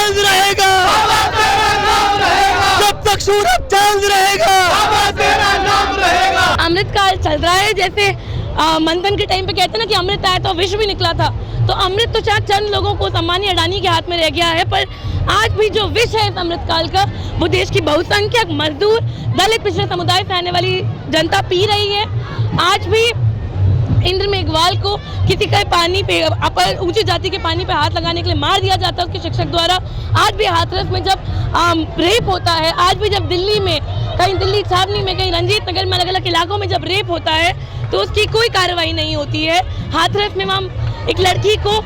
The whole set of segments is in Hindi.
चांद रहेगा, जब तक सूरज चांद रहेगा, अमृतकाल चल रहा है। जैसे मंथन के टाइम पे कहते हैं ना कि अमृत आया तो विष भी निकला था, तो अमृत तो शायद चंद लोगों को सम्मानी अडानी के हाथ में रह गया है, पर आज भी जो विष है इस अमृतकाल का वो देश की बहुसंख्यक मजदूर दलित पिछड़े समुदाय से आने वाली जनता पी रही है। आज भी इंद्र मेघवाल को किसी का पानी पे अपर ऊंची जाति के पानी पे हाथ लगाने के लिए मार दिया जाता है उसके शिक्षक द्वारा। आज भी हाथरस में जब रेप होता है, आज भी जब दिल्ली में कहीं दिल्ली छावनी में, कहीं रंजीत नगर में, अलग अलग इलाकों में जब रेप होता है तो उसकी कोई कार्रवाई नहीं होती है। हाथरस में वहाँ एक लड़की को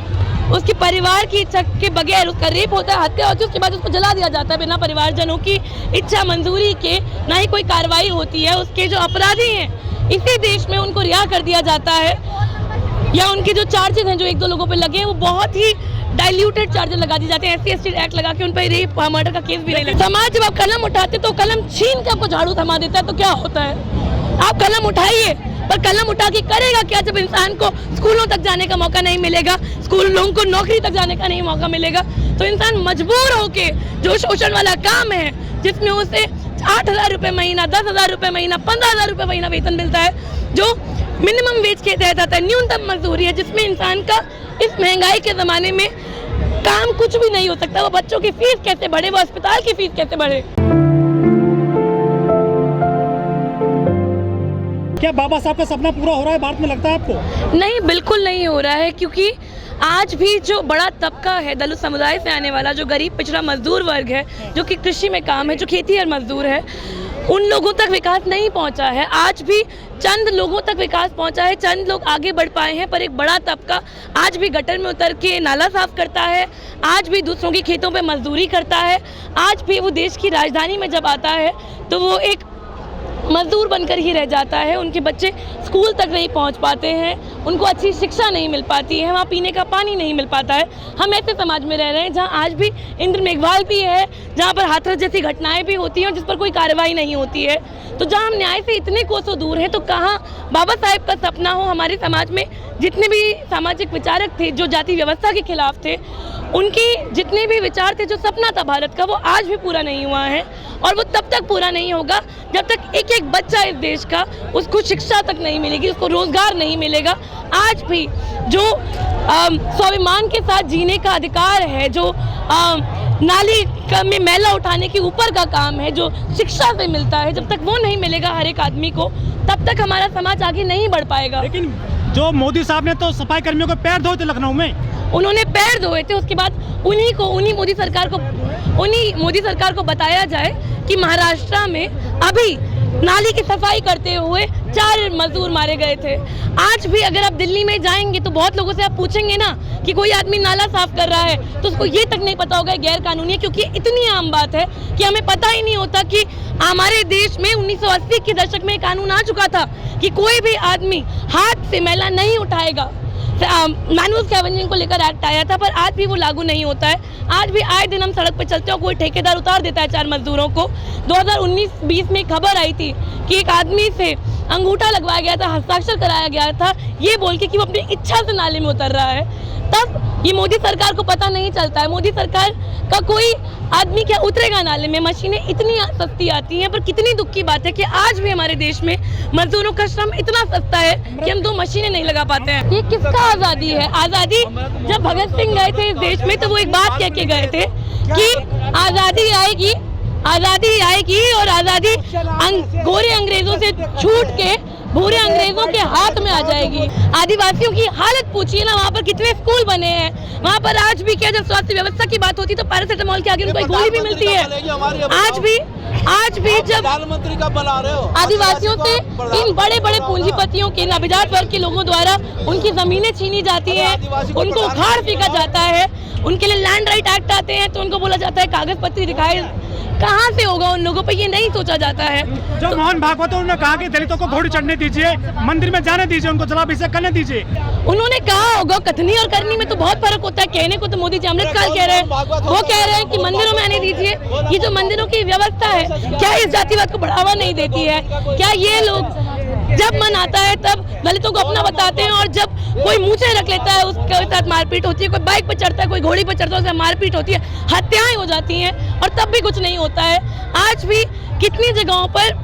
उसके परिवार की इच्छा के बगैर उसका रेप होता है, हत्या होती है, उसके बाद उसको जला दिया जाता है बिना परिवारजनों की इच्छा मंजूरी के, ना ही कोई कार्रवाई होती है। उसके जो अपराधी हैं इसी देश में उनको रिहा कर दिया जाता है, या उनके जो चार्जेस हैं जो एक दो लोगों पे लगे हैं वो बहुत ही डाइल्यूटेड चार्जेस लगा दिए जाते हैं। SC/ST एक्ट लगा के उन पर रेप मर्डर का केस भी नहीं लगता। समाज जब आप कलम उठाते तो कलम छीन के आपको झाड़ू थमा देता है, तो क्या होता है? आप कलम उठाइए, पर कलम उठा के करेगा क्या जब इंसान को स्कूलों तक जाने का मौका नहीं मिलेगा, स्कूल लोगों को नौकरी तक जाने का नहीं मौका मिलेगा, तो इंसान मजबूर होके जो शोषण वाला काम है जिसमें उसे 8,000 रुपये महीना, 10,000 रुपये महीना, 15,000 रुपये महीना वेतन मिलता है, जो मिनिमम वेज के तहत आता है, न्यूनतम मजदूरी है, जिसमें इंसान का इस महंगाई के ज़माने में काम कुछ भी नहीं हो सकता। वो बच्चों की फीस कैसे बढ़े, वो अस्पताल की फीस कैसे बढ़े? क्या बाबा साहब का सपना पूरा हो रहा है भारत में, लगता है आपको? नहीं, बिल्कुल नहीं हो रहा है, क्योंकि आज भी जो बड़ा तबका है दलित समुदाय से आने वाला, जो गरीब पिछड़ा मजदूर वर्ग है, जो कि कृषि में काम है, जो खेती और मजदूर है, उन लोगों तक विकास नहीं पहुंचा है। आज भी चंद लोगों तक विकास पहुंचा है, चंद लोग आगे बढ़ पाए हैं, पर एक बड़ा तबका आज भी गटर में उतर के नाला साफ करता है, आज भी दूसरों की खेतों पे मजदूरी करता है, आज भी वो देश की राजधानी में जब आता है तो वो एक मजदूर बनकर ही रह जाता है। उनके बच्चे स्कूल तक नहीं पहुंच पाते हैं, उनको अच्छी शिक्षा नहीं मिल पाती है, वहाँ पीने का पानी नहीं मिल पाता है। हम ऐसे समाज में रह रहे हैं जहाँ आज भी इंद्र मेघवाल भी है, जहाँ पर हाथरस जैसी घटनाएं भी होती हैं और जिस पर कोई कार्रवाई नहीं होती है। तो जहाँ हम न्याय से इतने कोसों दूर हैं, तो कहाँ बाबा साहेब का सपना हो? हमारे समाज में जितने भी सामाजिक विचारक थे जो जाति व्यवस्था के खिलाफ थे, उनके जितने भी विचार थे, जो सपना था भारत का, वो आज भी पूरा नहीं हुआ है, और वो तब तक पूरा नहीं होगा जब तक एक एक बच्चा इस देश का, उसको शिक्षा तक नहीं मिलेगी, उसको रोजगार नहीं मिलेगा। आज भी जो स्वाभिमान के साथ जीने का अधिकार है, जो नाली में मैला उठाने के ऊपर का काम है, जो शिक्षा से मिलता है, जब तक वो नहीं मिलेगा हर एक आदमी को, तब तक हमारा समाज आगे नहीं बढ़ पाएगा। लेकिन जो मोदी साहब ने तो सफाई कर्मियों को पैर धोए थे लखनऊ में, उन्होंने पैर धोए थे, उसके बाद उन्हीं मोदी सरकार को बताया जाए कि महाराष्ट्र में अभी नाली की सफाई करते हुए 4 मजदूर मारे गए थे। आज भी अगर आप दिल्ली में जाएंगे तो बहुत लोगों से आप पूछेंगे ना कि कोई आदमी नाला साफ कर रहा है, तो उसको ये तक नहीं पता होगा गैर कानूनी है, क्योंकि इतनी आम बात है कि हमें पता ही नहीं होता कि हमारे देश में 1980 के दशक में कानून आ चुका था कि कोई भी आदमी हाथ से मैला नहीं उठाएगा। मैनुअल स्कैवेंजिंग को लेकर एक्ट आया था, पर आज भी वो लागू नहीं होता है। आज भी आए दिन हम सड़क पर चलते हो, कोई ठेकेदार उतार देता है 4 मजदूरों को। 2019-20 में खबर आई थी कि एक आदमी से अंगूठा लगवाया गया था, हस्ताक्षर कराया गया था, ये बोल के कि वो अपनी इच्छा से नाले में उतर रहा है। तब ये मोदी सरकार को पता नहीं चलता है, मोदी सरकार का कोई आदमी क्या उतरेगा नाले में? मशीनें इतनी सस्ती आती हैं, पर कितनी दुख की बात है कि आज भी हमारे देश में मजदूरों का श्रम इतना सस्ता है कि हम 2 मशीनें नहीं लगा पाते हैं। ये किसका आज़ादी है? आज़ादी जब भगत सिंह गए थे इस देश में तो वो एक बात कह के गए थे कि आज़ादी आएगी और आज़ादी गोरे अंग्रेजों से छूट के भूरे अंग्रेजों के हाथ में आ जाएगी। आदिवासियों की हालत पूछिए ना, वहाँ पर कितने स्कूल बने हैं, वहाँ पर आज भी क्या, जब स्वास्थ्य व्यवस्था की बात होती तो पैरासिटामोल के आगे उनको एक गोली भी मिलती है। आज भी जब प्रधानमंत्री का बना रहे हो, आदिवासियों से इन बड़े बड़े पूंजीपतियों के, अभिजात वर्ग के लोगों द्वारा उनकी जमीनें छीनी जाती है, उनको उखाड़ फेंका जाता है, उनके लिए लैंड राइट एक्ट आते हैं तो उनको बोला जाता है कागज पत्र दिखाए। कहाँ से होगा उन लोगों पे, ये नहीं सोचा जाता है। जो मोहन भागवत उन्होंने कहा कि दलितों को घोड़ी चढ़ने दीजिए, मंदिर में जाने दीजिए, उनको जलाभिषेक करने दीजिए। उन्होंने कहा होगा, कथनी और करनी में तो बहुत फर्क होता है। कहने को तो मोदी जी अमृतकाल कह रहे हैं, वो कह रहे हैं कि मंदिरों में आने दीजिए। ये जो मंदिरों की व्यवस्था है, क्या इस जातिवाद को बढ़ावा नहीं देती है? क्या ये लोग जब मन आता है तब दलितों को अपना बताते हैं, और जब कोई मुँह रख लेता है उसके साथ मारपीट होती है, कोई बाइक पर चढ़ता है, कोई घोड़ी पर चढ़ता है, उससे मारपीट होती है, हत्याएं हो जाती हैं, और तब भी कुछ नहीं होता है। आज भी कितनी जगहों पर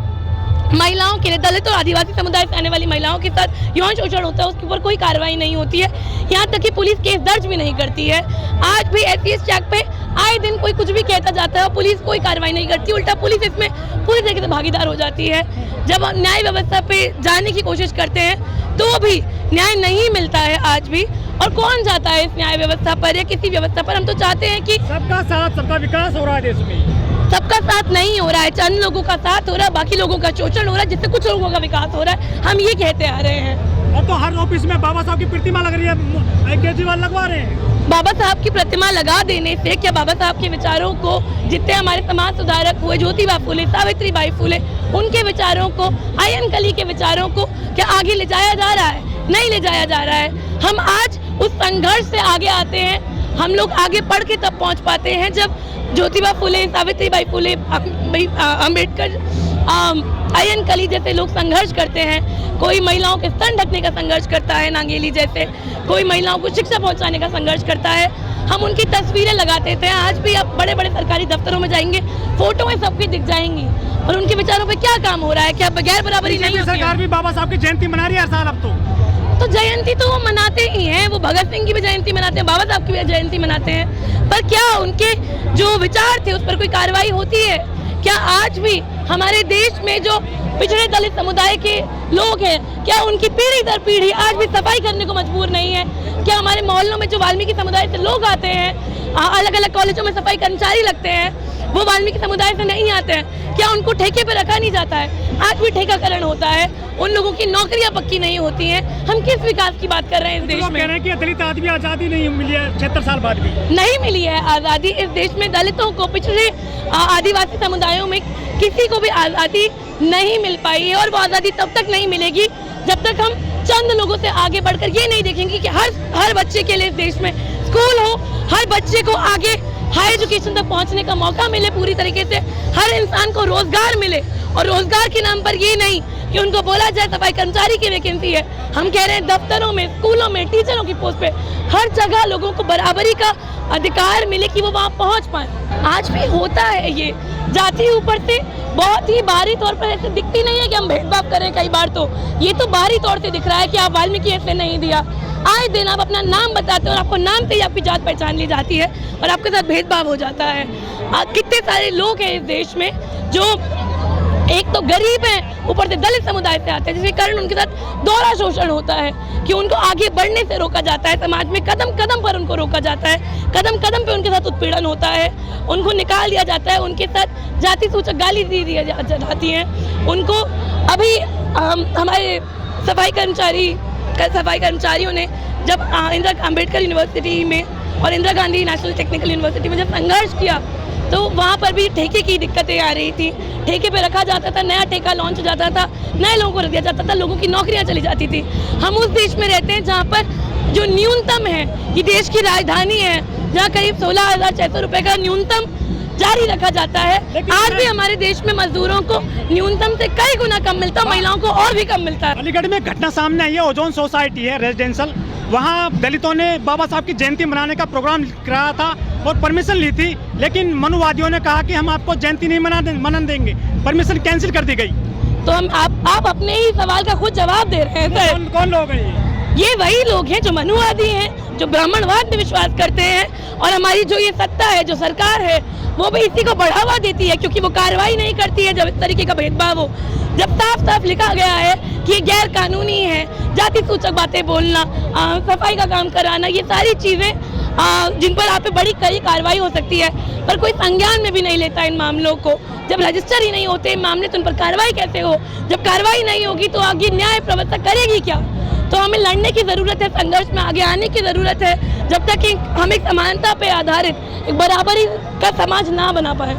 महिलाओं के लिए, दलित और आदिवासी समुदाय से आने वाली महिलाओं के साथ यौन शोषण होता है, उसके ऊपर कोई कार्रवाई नहीं होती है, यहाँ तक कि पुलिस केस दर्ज भी नहीं करती है। आज भी एससीएस चेक पे आए दिन कोई कुछ भी कहता जाता है, पुलिस कोई कार्रवाई नहीं करती, उल्टा पुलिस इसमें पूरी तरीके से भागीदार हो जाती है। जब हम न्याय व्यवस्था पे जाने की कोशिश करते हैं तो भी न्याय नहीं मिलता है आज भी। और कौन जाता है इस न्याय व्यवस्था पर या किसी व्यवस्था पर? हम तो चाहते हैं कि सबका साथ, सबका विकास हो रहा है देश में। सबका साथ नहीं हो रहा है, चंद लोगों का साथ हो रहा है, बाकी लोगों का शोषण हो रहा है, जिससे कुछ लोगों का विकास हो रहा है। हम ये कहते आ रहे हैं। और तो हर ऑफिस में बाबा साहब की प्रतिमा लग रही है, केजरीवाल लगवा रहे हैं। बाबा साहब की प्रतिमा लगा देने से क्या बाबा साहब के विचारों को, जितने हमारे समाज सुधारक हुए, ज्योतिबा फुले, सावित्रीबाई फुले, उनके विचारों को, आयन कली के विचारों को क्या आगे ले जाया जा रहा है? नहीं ले जाया जा रहा है। हम आज उस संघर्ष से आगे आते हैं। हम लोग आगे पढ़ के तब पहुंच पाते हैं जब ज्योतिबा फुले, सावित्रीबाई फुले, अम्बेडकर, आयन कली जैसे लोग संघर्ष करते हैं। कोई महिलाओं के स्तन ढकने का संघर्ष करता है, नांगेली जैसे, कोई महिलाओं को शिक्षा पहुंचाने का संघर्ष करता है। हम उनकी तस्वीरें लगाते थे। आज भी आप बड़े बड़े सरकारी दफ्तरों में जाएंगे, फोटोएं सबकी दिख जाएंगी, और उनके विचारों पे क्या काम हो रहा है? क्या बगैर बराबरी नहीं होती है? सरकार भी बाबा साहब की जयंती मना रही है हर साल। अब तो जयंती तो वो मनाते ही हैं, वो भगत सिंह की भी जयंती मनाते हैं, बाबा साहब की भी जयंती मनाते हैं, पर क्या उनके जो विचार थे उस पर कोई कार्रवाई होती है? क्या आज भी हमारे देश में जो पिछड़े दलित समुदाय के लोग हैं, क्या उनकी पीढ़ी दर पीढ़ी आज भी सफाई करने को मजबूर नहीं है? क्या हमारे मोहल्लों में जो वाल्मीकि समुदाय से लोग आते हैं, अलग अलग कॉलेजों में सफाई कर्मचारी लगते हैं, वो वाल्मीकि समुदाय से नहीं आते हैं? क्या उनको ठेके पे रखा नहीं जाता है? आज भी ठेकाकरण होता है, उन लोगों की नौकरियां पक्की नहीं होती हैं। हम किस विकास की बात कर रहे हैं इस देश में? कह रहे हैं कि दलित आदमी आजादी नहीं मिली है 76 साल बाद भी। नहीं मिली है आज़ादी इस देश में। दलितों को, पिछड़े आदिवासी समुदायों में किसी को भी आज़ादी नहीं मिल पाई है, और वो आज़ादी तब तक नहीं मिलेगी जब तक हम चंद लोगों से आगे बढ़कर ये नहीं देखेंगे कि हर बच्चे के लिए इस देश में स्कूल हो, हर बच्चे को आगे हाई एजुकेशन तक पहुंचने का मौका मिले पूरी तरीके से, हर इंसान को रोजगार मिले, और रोजगार के नाम पर ये नहीं कि उनको बोला जाए सफाई कर्मचारी की वैकेंसी है। हम कह रहे हैं दफ्तरों में, स्कूलों में, टीचरों की पोस्ट पे हर जगह लोगों को बराबरी का अधिकार मिले कि वो वहाँ पहुँच पाए। आज भी होता है ये जाति ऊपर से बहुत ही बाहरी तौर पर ऐसे दिखती नहीं है कि हम भेदभाव कर रहे हैं। कई बार तो ये तो बाहरी तौर से दिख रहा है कि आप वाल्मीकि ऐसे नहीं दिया। आए दिन आप अपना नाम बताते हो और आपको नाम से ही आपकी जात पहचान ली जाती है और आपके साथ भेदभाव हो जाता है। कितने सारे लोग हैं इस देश में जो एक तो गरीब हैं, ऊपर से दलित समुदाय से आते हैं, जिसके कारण उनके साथ दोहरा शोषण होता है कि उनको आगे बढ़ने से रोका जाता है। समाज में कदम कदम पर उनको रोका जाता है, कदम कदम पे उनके साथ उत्पीड़न होता है, उनको निकाल दिया जाता है, उनके साथ जाति सूचक गाली दी जाती है उनको। अभी हमारे सफाई कर्मचारियों ने जब अम्बेडकर यूनिवर्सिटी में और Indira Gandhi national technical university में जब संघर्ष किया तो वहाँ पर भी ठेके की दिक्कतें आ रही थी। ठेके पे रखा जाता था, नया ठेका लॉन्च हो जाता था, नए लोगों को रख दिया जाता था, लोगों की नौकरियाँ चली जाती थी। हम उस देश में रहते हैं जहाँ पर जो न्यूनतम है, ये देश की राजधानी है, जहाँ करीब 16,600 रुपये का न्यूनतम जारी रखा जाता है। आज भी हमारे देश में मजदूरों को न्यूनतम से कई गुना कम मिलता है, महिलाओं को और भी कम मिलता है। अलीगढ़ में घटना सामने आई है, ओजोन सोसाइटी है रेजिडेंशियल, वहाँ दलितों ने बाबा साहब की जयंती मनाने का प्रोग्राम कराया था और परमिशन ली थी, लेकिन मनुवादियों ने कहा कि हम आपको जयंती नहीं मनन देंगे, परमिशन कैंसिल कर दी गई। तो हम आप अपने ही सवाल का खुद जवाब दे रहे हैं सर। कौन लोग हैं ये वही लोग हैं जो मनुवादी हैं, जो ब्राह्मणवाद में विश्वास करते हैं, और हमारी जो ये सत्ता है, जो सरकार है, वो भी इसी को बढ़ावा देती है, क्योंकि वो कार्रवाई नहीं करती है जब इस तरीके का भेदभाव हो। जब साफ साफ लिखा गया है कि ये गैर कानूनी है, जाति सूचक बातें बोलना, सफाई का काम कराना, ये सारी चीजें जिन पर आप पे बड़ी कड़ी कार्रवाई हो सकती है, पर कोई संज्ञान में भी नहीं लेता इन मामलों को। जब रजिस्टर ही नहीं होते मामले तो उन पर कार्रवाई कैसे हो? जब कार्रवाई नहीं होगी तो आगे न्याय व्यवस्था करेगी क्या? तो हमें लड़ने की जरूरत है, संघर्ष में आगे आने की जरूरत है, जब तक कि हम एक समानता पे आधारित एक बराबरी का समाज ना बना पाए।